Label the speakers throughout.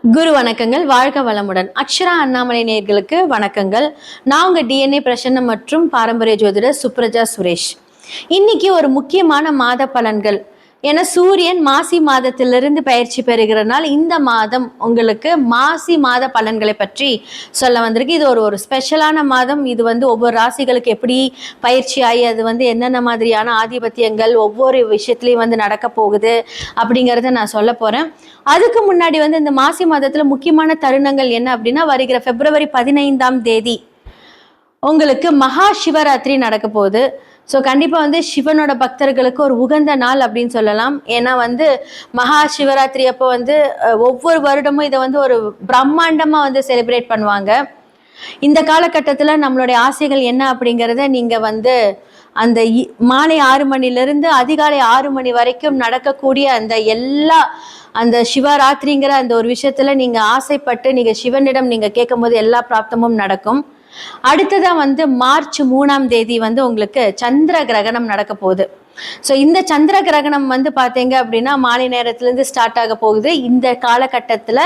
Speaker 1: குரு வணக்கங்கள். வாழ்க வளமுடன். அக்ஷரா அண்ணாமலை நேயர்களுக்கு வணக்கங்கள். நான் உங்க டிஎன்ஏ பிரசன்னம் மற்றும் பாரம்பரிய ஜோதிடர் சுப்ரஜா சுரேஷ். இன்னைக்கு ஒரு முக்கியமான மாத பலன்கள். ஏன்னா சூரியன் மாசி மாதத்திலிருந்து பயிற்சி பெறுகிறனால இந்த மாதம் உங்களுக்கு மாசி மாத பலன்களை பற்றி சொல்ல வந்திருக்கு. இது ஒரு ஸ்பெஷலான மாதம். இது ஒவ்வொரு ராசிகளுக்கு எப்படி பயிற்சி ஆகி அது என்னென்ன மாதிரியான ஆதிபத்தியங்கள் ஒவ்வொரு விஷயத்துலையும் நடக்க போகுது அப்படிங்கிறத நான் சொல்ல போறேன். அதுக்கு முன்னாடி இந்த மாசி மாதத்துல முக்கியமான தருணங்கள் என்ன அப்படின்னா, வருகிற பிப்ரவரி 15ஆம் தேதி உங்களுக்கு மகா சிவராத்திரி நடக்க போகுது. ஸோ கண்டிப்பாக சிவனோட பக்தர்களுக்கு ஒரு உகந்த நாள் அப்படின்னு சொல்லலாம். ஏன்னா மகா சிவராத்திரி அப்போ ஒவ்வொரு வருடமும் இதை ஒரு பிரம்மாண்டமாக செலிப்ரேட் பண்ணுவாங்க. இந்த காலகட்டத்தில் நம்மளுடைய ஆசைகள் என்ன அப்படிங்கிறத நீங்கள் அந்த மாலை 6 மணிலிருந்து அதிகாலை 6 மணி வரைக்கும் நடக்கக்கூடிய அந்த சிவராத்திரிங்கிற அந்த ஒரு விஷயத்துல நீங்க ஆசைப்பட்டு நீங்க சிவனிடம் நீங்க கேட்கும் போது எல்லா பிராப்தமும் நடக்கும். அடுத்ததா மார்ச் 3ஆம் தேதி உங்களுக்கு சந்திர கிரகணம் நடக்க போகுது. ஸோ இந்த சந்திர கிரகணம் பார்த்தீங்க அப்படின்னா மாலை நேரத்திலேருந்து ஸ்டார்ட் ஆக போகுது. இந்த காலகட்டத்தில்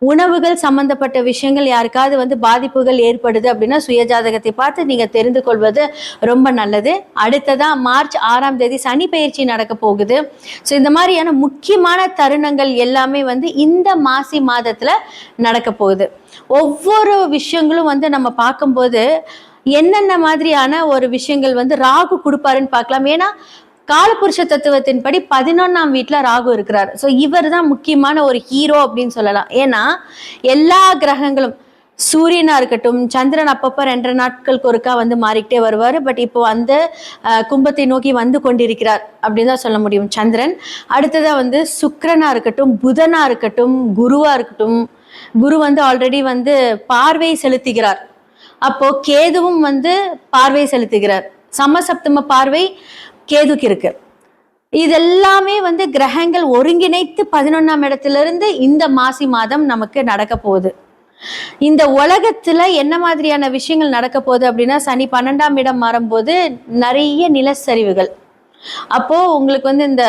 Speaker 1: உணவுகள் சம்பந்தப்பட்ட விஷயங்கள் யாருக்காவது பாதிப்புகள் ஏற்படுது அப்படின்னா சுயஜாதகத்தை பார்த்து நீங்க தெரிந்து கொள்வது ரொம்ப நல்லது. அடுத்ததா மார்ச் 6ஆம் தேதி சனி பயிற்சி நடக்க போகுது. ஸோ இந்த மாதிரியான முக்கியமான தருணங்கள் எல்லாமே இந்த மாசி மாதத்துல நடக்க போகுது. ஒவ்வொரு விஷயங்களும் நம்ம பார்க்கும்போது என்னென்ன மாதிரியான ஒரு விஷயங்கள் ராகு கொடுப்பாருன்னு பார்க்கலாம். ஏன்னா காலபுருஷ தத்துவத்தின்படி 11ஆம் வீட்டுல ராகு இருக்கிறார். ஸோ இவர் தான் முக்கியமான ஒரு ஹீரோ அப்படின்னு சொல்லலாம். ஏன்னா எல்லா கிரகங்களும் சூரியனா இருக்கட்டும், சந்திரன் அப்பப்போ 2 நாட்களுக்கு ஒருக்கா மாறிக்கிட்டே வருவார். பட் இப்போ கும்பத்தை நோக்கி கொண்டிருக்கிறார் அப்படின்னு தான் சொல்ல முடியும் சந்திரன். அடுத்ததா சுக்கிரனா இருக்கட்டும், புதனா இருக்கட்டும், குருவா இருக்கட்டும். குரு ஆல்ரெடி பார்வை செலுத்துகிறார். அப்போ கேதுவும் பார்வை செலுத்துகிறார். சமசப்தம பார்வை கேதுக்கு இருக்கு. இதெல்லாமே கிரகங்கள் ஒருங்கிணைத்து 11ஆம் இடத்திலிருந்து இந்த மாசி மாதம் நமக்கு நடக்க போகுது. இந்த உலகத்துல என்ன மாதிரியான விஷயங்கள் நடக்க போகுது அப்படின்னா, சனி 12ஆம் இடம் மாறும்போது நிறைய நிலச்சரிவுகள். அப்போ உங்களுக்கு இந்த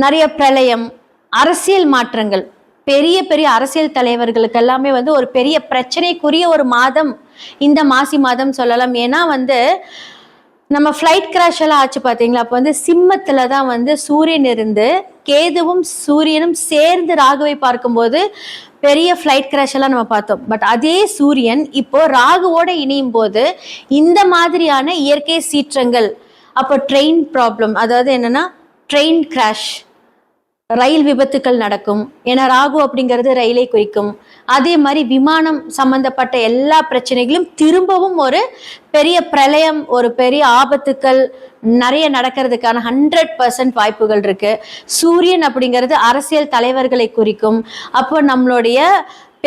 Speaker 1: நிறைய பிரளயம், அரசியல் மாற்றங்கள், பெரிய பெரிய அரசியல் தலைவர்களுக்கு எல்லாமே ஒரு பெரிய பிரச்சனைக்குரிய ஒரு மாதம் இந்த மாசி மாதம் சொல்லலாம். ஏன்னா நம்ம ஃப்ளைட் கிராஷ் எல்லாம் ஆச்சு பார்த்தீங்களா? அப்போ சிம்மத்துல தான் சூரியன் இருந்து கேதுவும் சூரியனும் சேர்ந்து ராகுவை பார்க்கும்போது பெரிய ஃப்ளைட் கிராஷ் எல்லாம் நம்ம பார்த்தோம். பட் அதே சூரியன் இப்போ ராகுவோட இணையும் போது இந்த மாதிரியான இயற்கை சீற்றங்கள், அப்போ ட்ரெயின் ப்ராப்ளம், அதாவது என்னன்னா ட்ரெயின் கிராஷ், ரயில் விபத்துக்கள் நடக்கும். ஏன்னா ராகு அப்படிங்கிறது ரயிலை குறிக்கும். அதே மாதிரி விமானம் சம்பந்தப்பட்ட எல்லா பிரச்சனைகளும் திரும்பவும் ஒரு பெரிய பிரளயம், ஒரு பெரிய ஆபத்துக்கள் நிறைய நடக்கிறதுக்கான 100% வாய்ப்புகள் இருக்கு. சூரியன் அப்படிங்கிறது அரசியல் தலைவர்களை குறிக்கும். அப்போ நம்மளுடைய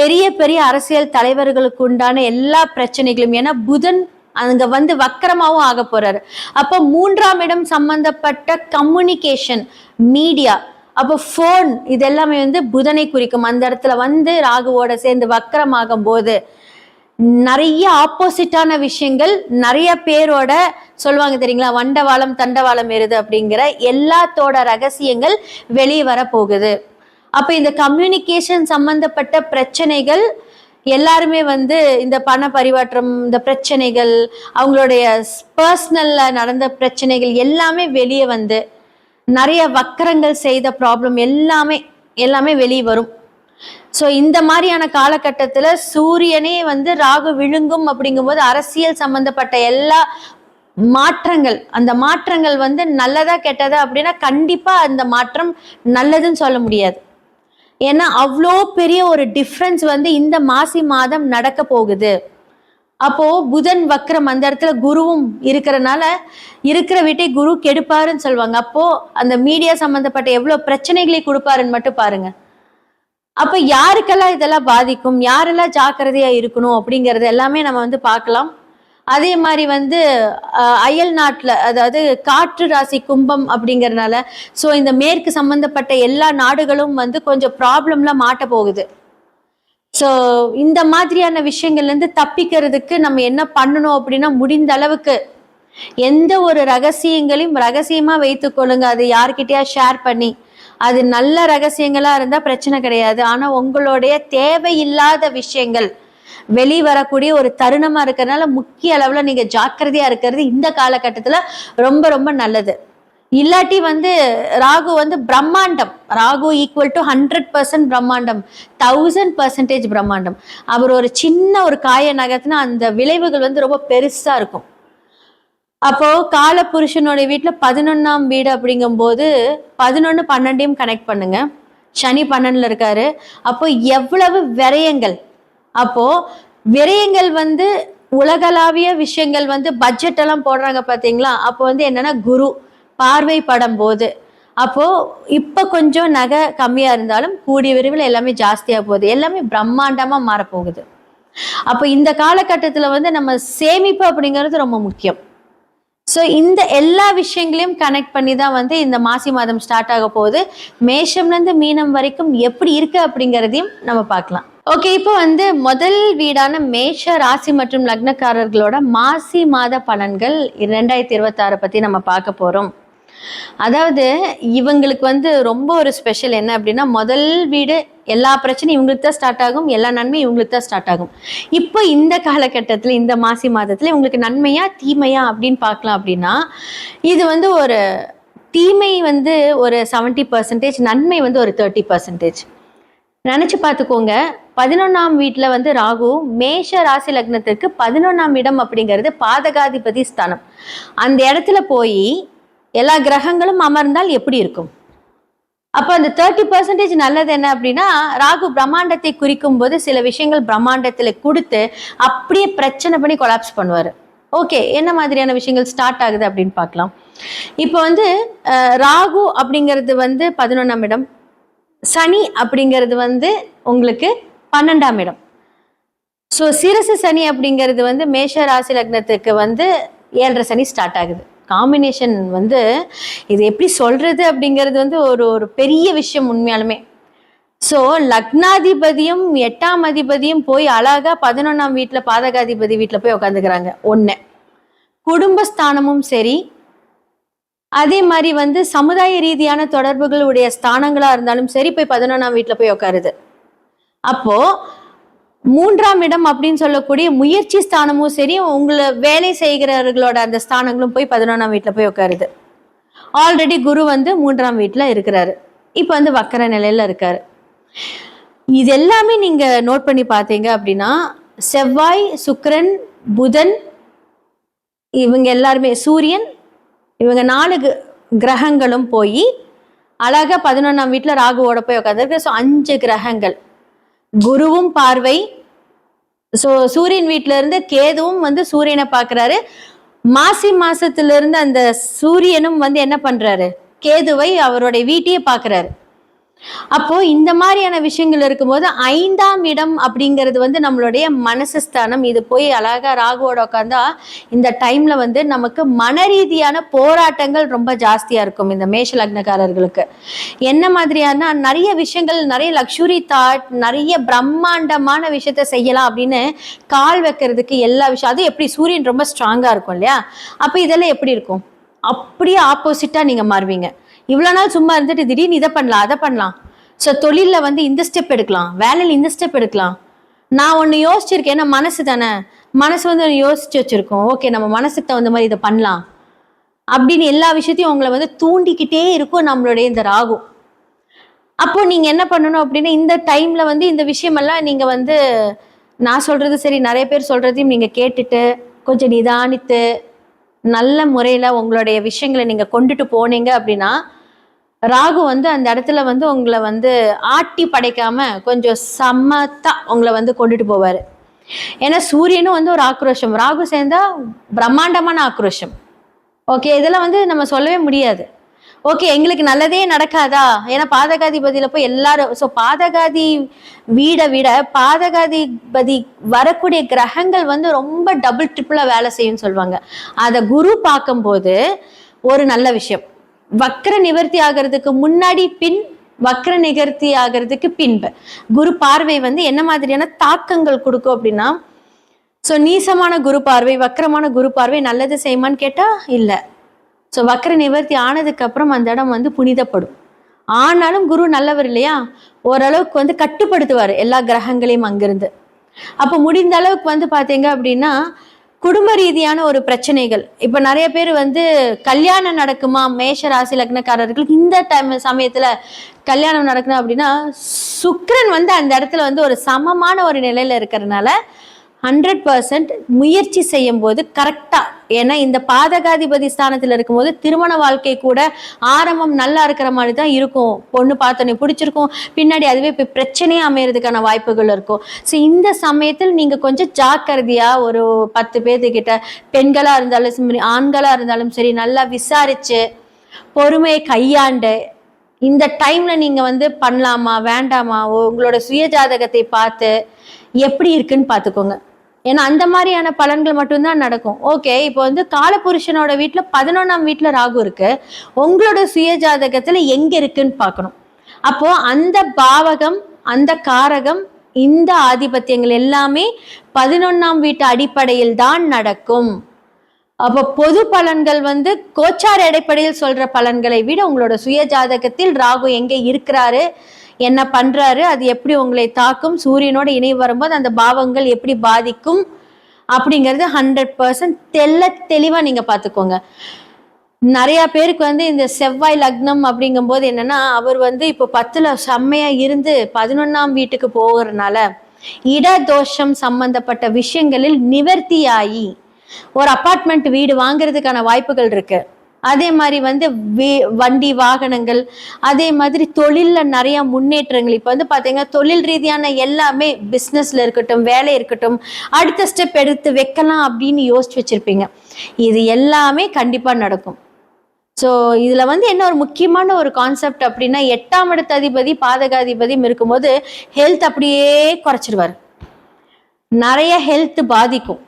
Speaker 1: பெரிய பெரிய அரசியல் தலைவர்களுக்கு உண்டான எல்லா பிரச்சனைகளும், ஏன்னா புதன் அங்க வக்கரமாவும் ஆக போறாரு. அப்போ 3ஆம் இடம் சம்பந்தப்பட்ட கம்யூனிகேஷன், மீடியா, அப்போ ஃபோன், இது எல்லாமே புதனை குறிக்கும். அந்த இடத்துல ராகுவோட சேர்ந்து வக்கரமாகும் போது நிறைய ஆப்போசிட்டான விஷயங்கள், நிறைய பேரோட சொல்லுவாங்க தெரியுங்களா, வண்டவாளம் தண்டவாளம் ஏறுது அப்படிங்கிற எல்லாத்தோட ரகசியங்கள் வெளியே வர போகுது. அப்ப இந்த கம்யூனிகேஷன் சம்பந்தப்பட்ட பிரச்சனைகள் எல்லாருமே இந்த பண பரிமாற்றம், இந்த பிரச்சனைகள், அவங்களுடைய பர்சனல்ல நடந்த பிரச்சனைகள் எல்லாமே வெளியே நிறைய வக்கரங்கள் செய்த ப்ராப்ளம் எல்லாமே வெளியே வரும். ஸோ இந்த மாதிரியான காலகட்டத்தில் சூரியனே ராகு விழுங்கும் அப்படிங்கும்போது அரசியல் சம்பந்தப்பட்ட எல்லா மாற்றங்கள், அந்த மாற்றங்கள் நல்லதா கெட்டதா அப்படின்னா கண்டிப்பா அந்த மாற்றம் நல்லதுன்னு சொல்ல முடியாது. ஏன்னா அவ்வளோ பெரிய ஒரு டிஃப்ரென்ஸ் இந்த மாசி மாதம் நடக்க போகுது. அப்போ புதன் வக்ரம், அந்த இடத்துல குருவும் இருக்கிறனால இருக்கிற வீட்டை குரு கெடுப்பாருன்னு சொல்லுவாங்க. அப்போ அந்த மீடியா சம்பந்தப்பட்ட எவ்வளவு பிரச்சனைகளை கொடுப்பாருன்னு மட்டும் பாருங்க. அப்ப யாருக்கெல்லாம் இதெல்லாம் பாதிக்கும், யாரெல்லாம் ஜாக்கிரதையா இருக்கணும் அப்படிங்கறது எல்லாமே நம்ம பார்க்கலாம். அதே மாதிரி அயல் நாட்டுல, அதாவது காற்று ராசி கும்பம் அப்படிங்கறதுனால ஸோ இந்த மேற்கு சம்பந்தப்பட்ட எல்லா நாடுகளும் கொஞ்சம் ப்ராப்ளம்ல மாட்ட போகுது. ஸோ இந்த மாதிரியான விஷயங்கள்லேருந்து தப்பிக்கிறதுக்கு நம்ம என்ன பண்ணணும் அப்படின்னா, முடிந்த அளவுக்கு எந்த ஒரு ரகசியங்களையும் ரகசியமா வைத்துக்கொள்ளுங்க. அது யார்கிட்டயா ஷேர் பண்ணி அது நல்ல ரகசியங்களா இருந்தா பிரச்சனை கிடையாது. ஆனா உங்களுடைய தேவையில்லாத விஷயங்கள் வெளிவரக்கூடிய ஒரு தருணமா இருக்கிறதுனால முக்கிய அளவுல நீங்க ஜாக்கிரதையா இருக்கிறது இந்த காலகட்டத்துல ரொம்ப ரொம்ப நல்லது. இல்லாட்டி ராகு பிரம்மாண்டம். ராகு ஈக்குவல் டு 100% பிரம்மாண்டம், 1000% பிரம்மாண்டம். அவர் ஒரு சின்ன ஒரு காய நகர்த்தினா அந்த விளைவுகள் ரொம்ப பெருசா இருக்கும். அப்போ கால புருஷனோட வீட்டுல 11ஆம் வீடு அப்படிங்கும் போது 11 12 கனெக்ட் பண்ணுங்க. சனி 12ல இருக்காரு. அப்போ எவ்வளவு விரயங்கள். அப்போ விரயங்கள் உலகளாவிய விஷயங்கள் பட்ஜெட் எல்லாம் போடுறாங்க பாத்தீங்களா. அப்போ என்னன்னா குரு பார்வை படும் போது அப்போ இப்ப கொஞ்சம் நகை கம்மியா இருந்தாலும் கூடிய விரைவில் எல்லாமே ஜாஸ்தியா போகுது. எல்லாமே பிரம்மாண்டமா மாறப்போகுது. அப்போ இந்த காலகட்டத்துல நம்ம சேமிப்பு அப்படிங்கிறது ரொம்ப முக்கியம். ஸோ இந்த எல்லா விஷயங்களையும் கனெக்ட் பண்ணி தான் இந்த மாசி மாதம் ஸ்டார்ட் ஆக போகுது. மேஷம்லேருந்து மீனம் வரைக்கும் எப்படி இருக்கு அப்படிங்கிறதையும் நம்ம பார்க்கலாம். ஓகே, இப்போ முதல் வீடான மேஷ ராசி மற்றும் லக்னக்காரர்களோட மாசி மாத பலன்கள் 2026 பத்தி நம்ம பார்க்க போறோம். அதாவது இவங்களுக்கு ரொம்ப ஒரு ஸ்பெஷல் என்ன அப்படின்னா, முதல் வீடு எல்லா பிரச்சனையும் இவங்களுக்கு தான் ஸ்டார்ட் ஆகும், எல்லா நன்மையும் இவங்களுக்கு தான் ஸ்டார்ட் ஆகும். இப்போ இந்த காலகட்டத்தில் இந்த மாசி மாதத்துல உங்களுக்கு நன்மையா தீமையா அப்படின்னு பார்க்கலாம். அப்படின்னா இது ஒரு தீமை ஒரு 70%, நன்மை ஒரு 30%. நினைச்சு பார்த்துக்கோங்க. 11ஆம் வீட்டில் ராகு மேஷ ராசி லக்னத்திற்கு 11ஆம் இடம் அப்படிங்கிறது பாதகாதிபதி ஸ்தானம். அந்த இடத்துல போய் எல்லா கிரகங்களும் அமர்ந்தால் எப்படி இருக்கும்? அப்போ அந்த 30% நல்லது என்ன அப்படின்னா, ராகு பிரம்மாண்டத்தை குறிக்கும் போது சில விஷயங்கள் பிரம்மாண்டத்துல கொடுத்து அப்படியே பிரச்சனை பண்ணி கொலாப்ஸ் பண்ணுவாரு. ஓகே, என்ன மாதிரியான விஷயங்கள் ஸ்டார்ட் ஆகுது அப்படின்னு பார்க்கலாம். இப்போ ராகு அப்படிங்கிறது 11ஆம் இடம், சனி அப்படிங்கிறது உங்களுக்கு 12ஆம் இடம். ஸோ சிரசு சனி அப்படிங்கிறது மேஷ ராசி லக்னத்துக்கு 7.5 சனி ஸ்டார்ட் ஆகுது. காம்பினேஷன் இது எப்படி சொல்றது அப்படிங்கிறது ஒரு பெரிய விஷயம் உண்மையாலுமே. ஸோ லக்னாதிபதியும் 8ஆம் அதிபதியும் போய் அழகா 11ஆம் வீட்டுல பாதகாதிபதி வீட்டுல போய் உட்காந்துக்கிறாங்க. ஒண்ணு குடும்பஸ்தானமும் சரி, அதே மாதிரி சமுதாய ரீதியான தொடர்புகளுடைய ஸ்தானங்களா இருந்தாலும் சரி போய் 11ஆம் வீட்டுல போய் உட்காருது. அப்போ 3ஆம் இடம் அப்படின்னு சொல்லக்கூடிய முயற்சி ஸ்தானமும் சரி, உங்களை வேலை செய்கிறவர்களோட அந்த ஸ்தானங்களும் போய் 11ஆம் வீட்டுல போய் உட்காருது. ஆல்ரெடி குரு 3ஆம் வீட்டுல இருக்கிறாரு. இப்ப வக்கர நிலையில இருக்காரு. இது எல்லாமே நீங்க நோட் பண்ணி பார்த்தீங்க அப்படின்னா, செவ்வாய், சுக்கிரன், புதன், இவங்க எல்லாருமே, சூரியன், இவங்க 4 கிரகங்களும் போய் அழகா 11ஆம் வீட்டுல ராகுவோட போய் உட்காந்துருக்கு. ஸோ 5 கிரகங்கள், குருவும் பார்வை. ஸோ சூரியன் வீட்டுல இருந்து கேதுவும் சூரியனை பார்க்கிறாரு. மாசி மாசத்துல இருந்து அந்த சூரியனும் என்ன பண்றாரு, கேதுவை அவருடைய வீட்டையே பார்க்கிறாரு. அப்போ இந்த மாதிரியான விஷயங்கள் இருக்கும்போது 5ஆம் இடம் அப்படிங்கிறது நம்மளுடைய மனசு ஸ்தானம். இது போய் அழகா ராகுவோட உட்காந்தா இந்த டைம்ல நமக்கு மன ரீதியான போராட்டங்கள் ரொம்ப ஜாஸ்தியா இருக்கும். இந்த மேஷ லக்னக்காரர்களுக்கு என்ன மாதிரியான நிறைய விஷயங்கள், நிறைய லக்ஸுரி தாட், நிறைய பிரம்மாண்டமான விஷயத்த செய்யலாம் அப்படின்னு கால் வைக்கிறதுக்கு எல்லா விஷயம். அது எப்படி சூரியன் ரொம்ப ஸ்ட்ராங்கா இருக்கும் இல்லையா? அப்ப இதெல்லாம் எப்படி இருக்கும்? அப்படியே ஆப்போசிட்டா நீங்க மாறுவீங்க. இவ்வளோ நாள் சும்மா இருந்துட்டு திடீர்னு இதை பண்ணலாம், அதை பண்ணலாம். ஸோ தொழிலில் இந்த ஸ்டெப் எடுக்கலாம், வேலையில் இந்த ஸ்டெப் எடுக்கலாம். நான் ஒன்று யோசிச்சிருக்கேன். ஏன்னா மனசு தானே, மனசு யோசிச்சு வச்சிருக்கோம். ஓகே, நம்ம மனசுக்கு தகுந்த மாதிரி இதை பண்ணலாம் அப்படின்னு எல்லா விஷயத்தையும் உங்களை தூண்டிக்கிட்டே இருக்கும் நம்மளுடைய இந்த ராகு. அப்போ நீங்கள் என்ன பண்ணணும் அப்படின்னா, இந்த டைமில் இந்த விஷயமெல்லாம் நீங்கள் நான் சொல்கிறது சரி, நிறைய பேர் சொல்கிறதையும் நீங்கள் கேட்டுட்டு கொஞ்சம் நிதானித்து நல்ல முறையில் உங்களுடைய விஷயங்களை நீங்கள் கொண்டுட்டு போனீங்க அப்படின்னா, ராகு அந்த இடத்துல உங்களை ஆட்டி படைக்காம கொஞ்சம் சமத்தா உங்களை கொண்டுட்டு போவார். ஏன்னா சூரியனும் ஒரு ஆக்ரோஷம், ராகு சேர்ந்தா பிரம்மாண்டமான ஆக்ரோஷம். ஓகே, இதெல்லாம் நம்ம சொல்லவே முடியாது. ஓகே, எங்களுக்கு நல்லதே நடக்காதா? ஏன்னா பாதகாதிபதியில போய் எல்லாரும், ஸோ பாதகாதி வீடை விட பாதகாதிபதி வரக்கூடிய கிரகங்கள் ரொம்ப டபுள் ட்ரிபிளா வேலை செய்யும் சொல்லுவாங்க. அதை குரு பார்க்கும்போது ஒரு நல்ல விஷயம். வக்ர நிவர்த்தி ஆகிறதுக்கு முன்னாடி பின், வக்ர நிவர்த்தி ஆகிறதுக்கு பின்பு குரு பார்வை என்ன மாதிரியான தாக்கங்கள் கொடுக்கும் அப்படின்னா, ஸோ நீசமான குரு பார்வை, வக்ரமான குரு பார்வை நல்லது செய்யுமான்னு கேட்டா இல்லை. ஸோ வக்ர நிவர்த்தி ஆனதுக்கு அப்புறம் அந்த இடம் புனிதப்படும். ஆனாலும் குரு நல்லவர் இல்லையா, ஓரளவுக்கு வந்து கட்டுப்படுத்துவார் எல்லா கிரகங்களையும் அங்கிருந்து. அப்போ முடிந்த அளவுக்கு வந்து பாத்தீங்க அப்படின்னா குடும்ப ரீதியான ஒரு பிரச்சனைகள், இப்ப நிறைய பேர் வந்து கல்யாணம் நடக்குமா மேஷ ராசி லக்னக்காரர்களுக்கு இந்த சமயத்துல கல்யாணம் நடக்கணும் அப்படின்னா சுக்கிரன் வந்து அந்த இடத்துல வந்து ஒரு சமமான ஒரு நிலையில இருக்கிறதுனால 100% முயற்சி செய்யும் போது கரெக்டா, ஏன்னா இந்த பாதகாதிபதி ஸ்தானத்துல இருக்கும்போது திருமண வாழ்க்கை கூட ஆரம்பம் நல்லா இருக்கிற மாதிரி தான் இருக்கும், பொண்ணு பார்த்தோன்னே பிடிச்சிருக்கும், பின்னாடி அதுவே இப்போ பிரச்சனையே அமையறதுக்கான வாய்ப்புகள் இருக்கும். ஸோ இந்த சமயத்தில் நீங்க கொஞ்சம் ஜாக்கிரதையா ஒரு 10 பேர்த்துக்கிட்ட, பெண்களா இருந்தாலும் சரி ஆண்களா இருந்தாலும் சரி, நல்லா விசாரிச்சு பொறுமையை கையாண்டு இந்த டைம்ல நீங்க வந்து பண்ணலாமா வேண்டாமா உங்களோட சுய ஜாதகத்தை பார்த்து எப்படி இருக்குன்னு பார்த்துக்கோங்க. ஏன்னா அந்த மாதிரியான பலன்கள் மட்டும்தான் நடக்கும். ஓகே, இப்போ வந்து காலபுருஷனோட வீட்டுல 11ஆம் வீட்டுல ராகு இருக்கு, உங்களோட சுய ஜாதகத்துல எங்க இருக்குன்னு பார்க்கணும். அப்போ அந்த பாவகம், அந்த காரகம், இந்த ஆதிபத்தியங்கள் எல்லாமே 11ஆம் வீட்டு அடிப்படையில் தான் நடக்கும். அப்போ பொது பலன்கள் வந்து கோச்சார அடிப்படையில் சொல்ற பலன்களை விட உங்களோட சுய ஜாதகத்தில் ராகு எங்கே இருக்கிறாரு, என்ன பண்றாரு, அது எப்படி உங்களை தாக்கும், சூரியனோட இணைவு வரும்போது அந்த பாவங்கள் எப்படி பாதிக்கும் அப்படிங்கிறது 100% தெளிவா நீங்க பாத்துக்கோங்க. நிறைய பேருக்கு வந்து இந்த செவ்வாய் லக்னம் அப்படிங்கும் போது என்னன்னா, அவர் வந்து இப்போ 10ல செம்மையா இருந்து 11ஆம் வீட்டுக்கு போகிறதுனால இடதோஷம் சம்பந்தப்பட்ட விஷயங்களில் நிவர்த்தியாகி ஒரு அபார்ட்மெண்ட் வீடு வாங்குறதுக்கான வாய்ப்புகள் இருக்கு. அதே மாதிரி வந்து வண்டி வாகனங்கள், அதே மாதிரி தொழில்ல நிறைய முன்னேற்றங்கள். இப்போ வந்து பாத்தீங்கன்னா தொழில் ரீதியான எல்லாமே, பிஸ்னஸ்ல இருக்கட்டும், வேலை இருக்கட்டும், அடுத்த ஸ்டெப் எடுத்து வைக்கலாம் அப்படின்னு யோசிச்சு வச்சிருப்பீங்க. இது எல்லாமே கண்டிப்பா நடக்கும். ஸோ இதுல வந்து என்ன ஒரு முக்கியமான ஒரு கான்செப்ட் அப்படின்னா, 8ஆம் இடத்து அதிபதி பாதகாதிபதியும் இருக்கும்போது ஹெல்த் அப்படியே குறைச்சிருவார், நிறைய ஹெல்த் பாதிக்கும்.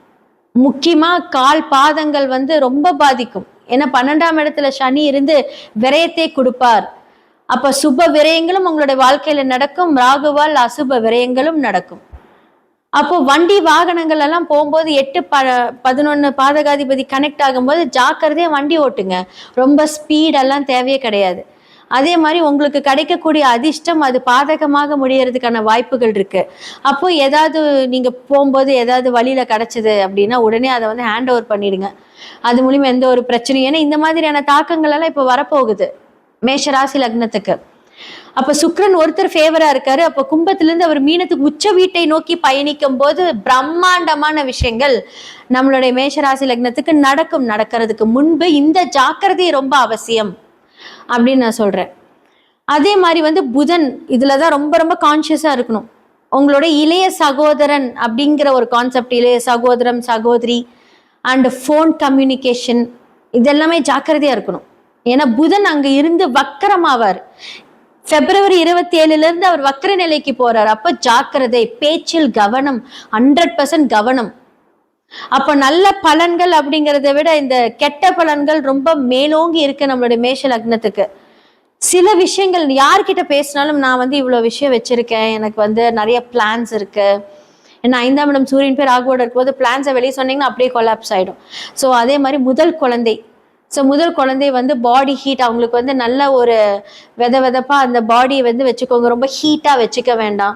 Speaker 1: முக்கியமா கால் பாதங்கள் வந்து ரொம்ப பாதிக்கும். ஏன்னா 12ஆம் இடத்துல சனி இருந்து விரயத்தை கொடுப்பார். அப்ப சுப விரயங்களும் உங்களுடைய வாழ்க்கையில நடக்கும், ராகுவால் அசுப விரயங்களும் நடக்கும். அப்போ வண்டி வாகனங்கள் எல்லாம் போகும்போது 8-11 பாதகாதிபதி கனெக்ட் ஆகும்போது ஜாக்கிரதையா வண்டி ஓட்டுங்க, ரொம்ப ஸ்பீடெல்லாம் தேவையே கிடையாது. அதே மாதிரி உங்களுக்கு கிடைக்கக்கூடிய அதிர்ஷ்டம் அது பாதகமாக முடியறதுக்கான வாய்ப்புகள் இருக்கு. அப்போ ஏதாவது நீங்க போகும்போது ஏதாவது வழியில கிடைச்சது அப்படின்னா உடனே அதை வந்து ஹேண்ட் ஓவர் பண்ணிடுங்க, அது மூலியமா எந்த ஒரு பிரச்சனையும். ஏன்னா இந்த மாதிரியான தாக்கங்கள் எல்லாம் இப்போ வரப்போகுது மேஷ ராசி லக்னத்துக்கு. அப்ப சுக்கிரன் ஒருத்தர் ஃபேவரா இருக்காரு, அப்ப கும்பத்திலிருந்து அவர் மீனத்துக்கு உச்ச வீட்டை நோக்கி பயணிக்கும் போது பிரம்மாண்டமான விஷயங்கள் நம்மளுடைய மேஷராசி லக்னத்துக்கு நடக்கும். நடக்கிறதுக்கு முன்பு இந்த ஜாக்கிரதை ரொம்ப அவசியம் அப்படின்னு நான் சொல்றேன். அதே மாதிரி வந்து புதன் இதுலதான் ரொம்ப ரொம்ப கான்சியஸா இருக்கணும். உங்களோட இளைய சகோதரன் அப்படிங்கிற ஒரு கான்செப்ட், இளைய சகோதரன் சகோதரி அண்ட் ஃபோன் கம்யூனிகேஷன், இதெல்லாமே ஜாக்கிரதையா இருக்கணும். ஏன்னா புதன் அங்க இருந்து வக்கரமாவார். February 27 இருந்து அவர் வக்கர நிலைக்கு போறார். அப்ப ஜாக்கிரதை, பேச்சில் கவனம், 100% கவனம். அப்ப நல்ல பலன்கள் அப்படிங்கிறத விட இந்த கெட்ட பலன்கள் ரொம்ப மேலோங்கி இருக்கு நம்மளுடைய மேஷ லக்னத்துக்கு. சில விஷயங்கள் யார்கிட்ட பேசினாலும் நான் வந்து இவ்வளவு விஷயம் வச்சிருக்கேன், எனக்கு வந்து நிறைய பிளான்ஸ் இருக்கு. ஏன்னா 5ஆம் இடம் சூரியன் பேர் ராகுவோட இருக்கும்போது பிளான்ஸை வெளியே சொன்னீங்கன்னா அப்படியே கொலாப்ஸ் ஆயிடும். ஸோ அதே மாதிரி முதல் குழந்தை, ஸோ முதல் குழந்தை வந்து பாடி ஹீட், அவங்களுக்கு வந்து நல்ல ஒரு வெதப்பா அந்த பாடியை வந்து வச்சுக்கோங்க, ரொம்ப ஹீட்டா வச்சுக்க வேண்டாம்.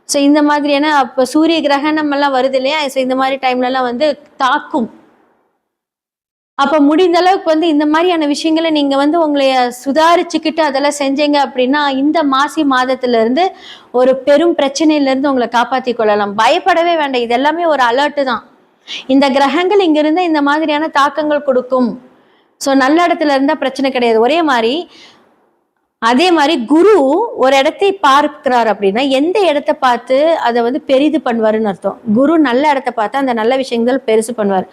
Speaker 1: ஸோ இந்த மாதிரி ஏன்னா அப்போ சூரிய கிரகணம் எல்லாம் வருது இல்லையா, ஸோ இந்த மாதிரி டைம்லலாம் வந்து தாக்கும். அப்போ முடிந்த அளவுக்கு வந்து இந்த மாதிரியான விஷயங்களை நீங்க வந்து உங்களை சுதாரிச்சுக்கிட்டு அதெல்லாம் செஞ்சீங்க அப்படின்னா இந்த மாசி மாதத்துல இருந்து ஒரு பெரும் பிரச்சனையில இருந்து உங்களை காப்பாற்றி கொள்ளலாம். பயப்படவே வேண்டாம், இது எல்லாமே ஒரு அலர்ட் தான். இந்த கிரகங்கள் இங்க இருந்து இந்த மாதிரியான தாக்கங்கள் கொடுக்கும். ஸோ நல்ல இடத்துல இருந்தா பிரச்சனை கிடையாது. ஒரே மாதிரி அதே மாதிரி குரு ஒரு இடத்தை பார்க்கிறார் அப்படின்னா எந்த இடத்த பார்த்து அதை வந்து பெரிது பண்ணுவாருன்னு அர்த்தம். குரு நல்ல இடத்த பார்த்தா அந்த நல்ல விஷயங்கள் பெருசு பண்ணுவார்.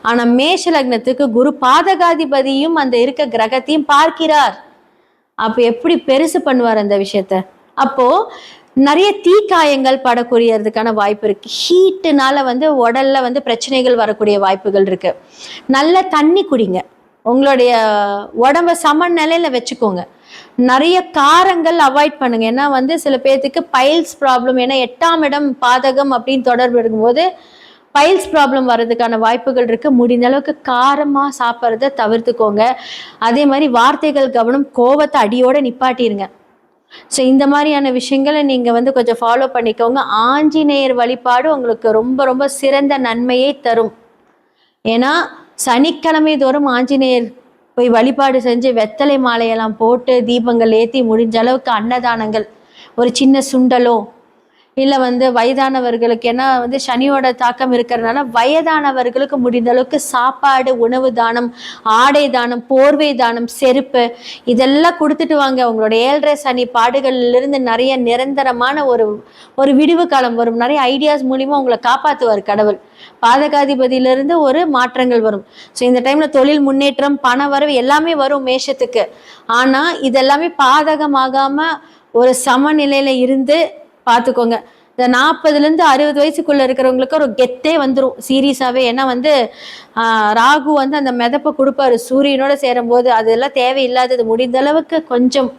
Speaker 1: ஆனா மேஷ லக்னத்துக்கு குரு பாதகாதிபதியும் அந்த இருக்க கிரகத்தையும் பார்க்கிறார். அப்ப எப்படி பெருசு பண்ணுவார் அந்த விஷயத்த? அப்போ நிறைய தீக்காயங்கள் படக்கூடியதுக்கான வாய்ப்பு இருக்கு. ஹீட்டுனால வந்து உடல்ல வந்து பிரச்சனைகள் வரக்கூடிய வாய்ப்புகள் இருக்கு. நல்ல தண்ணி குடிங்க, உங்களுடைய உடம்ப சமநிலையில வச்சுக்கோங்க. நிறைய காரங்கள் அவாய்ட் பண்ணுங்க. ஏன்னா வந்து சில பேர்த்துக்கு பைல்ஸ் ப்ராப்ளம், ஏன்னா 8ஆம் இடம் பாதகம் அப்படின்னு தொடர்பு இருக்கும்போது பைல்ஸ் ப்ராப்ளம் வர்றதுக்கான வாய்ப்புகள் இருக்கு. முடிந்த அளவுக்கு காரமா சாப்பிட்றத தவிர்த்துக்கோங்க. அதே மாதிரி வார்த்தைகள் கவனம், கோவத்தை அடியோட நிப்பாட்டிருங்க. ஸோ இந்த மாதிரியான விஷயங்களை நீங்கள் வந்து கொஞ்சம் ஃபாலோ பண்ணிக்கோங்க. ஆஞ்சநேயர் வழிபாடு உங்களுக்கு ரொம்ப ரொம்ப சிறந்த நன்மையை தரும். ஏன்னா சனிக்கிழமை தோறும் ஆஞ்சநேயர் போய் வழிபாடு செஞ்சு வெத்தலை மாலையெல்லாம் போட்டு தீபங்கள் ஏற்றி முடிஞ்ச அளவுக்கு அன்னதானங்கள், ஒரு சின்ன சுண்டலோ இல்லை வந்து வயதானவர்களுக்கு, ஏன்னா வந்து சனியோட தாக்கம் இருக்கிறதுனால வயதானவர்களுக்கு முடிந்த அளவுக்கு சாப்பாடு, உணவு தானம், ஆடை தானம், போர்வை தானம், செருப்பு இதெல்லாம் கொடுத்துட்டு வாங்க. உங்களோட 7.5 சனி பாடுகளிலிருந்து நிறைய நிரந்தரமான ஒரு விடிவு காலம் வரும். நிறைய ஐடியாஸ் மூலிமா உங்களை காப்பாற்றுவார் கடவுள். பாதகாதிபதியிலிருந்து ஒரு மாற்றங்கள் வரும். ஸோ இந்த டைமில் தொழில் முன்னேற்றம், பண வரவு எல்லாமே வரும் மேஷத்துக்கு. ஆனால் இதெல்லாமே பாதகமாகாமல் ஒரு சமநிலையில் இருந்து பார்த்துக்கோங்க. இந்த 40லேருந்து 60 வயசுக்குள்ள இருக்கிறவங்களுக்கு ஒரு கெத்தே வந்துடும் சீரியஸாகவே. ஏன்னா வந்து ராகு வந்து அந்த மிதப்பை கொடுப்பாரு சூரியனோட சேரும் போது. அதெல்லாம் தேவையில்லாதது. முடிந்த அளவுக்கு கொஞ்சம்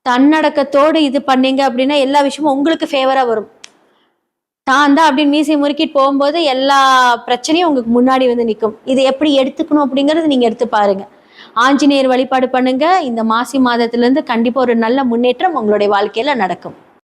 Speaker 1: தன்னடக்கத்தோடு இது பண்ணீங்க அப்படின்னா எல்லா விஷயமும் உங்களுக்கு ஃபேவராக வரும். தான் தான் அப்படின்னு மீசை முறுக்கிட்டு போகும்போது எல்லா பிரச்சனையும் உங்களுக்கு முன்னாடி வந்து நிற்கும். இதை எப்படி எடுத்துக்கணும் அப்படிங்கிறது நீங்கள் எடுத்து பாருங்க. ஆஞ்சநேயர் வழிபாடு பண்ணுங்க. இந்த மாசி மாதத்திலேருந்து கண்டிப்பாக ஒரு நல்ல முன்னேற்றம் உங்களுடைய வாழ்க்கையில் நடக்கும்.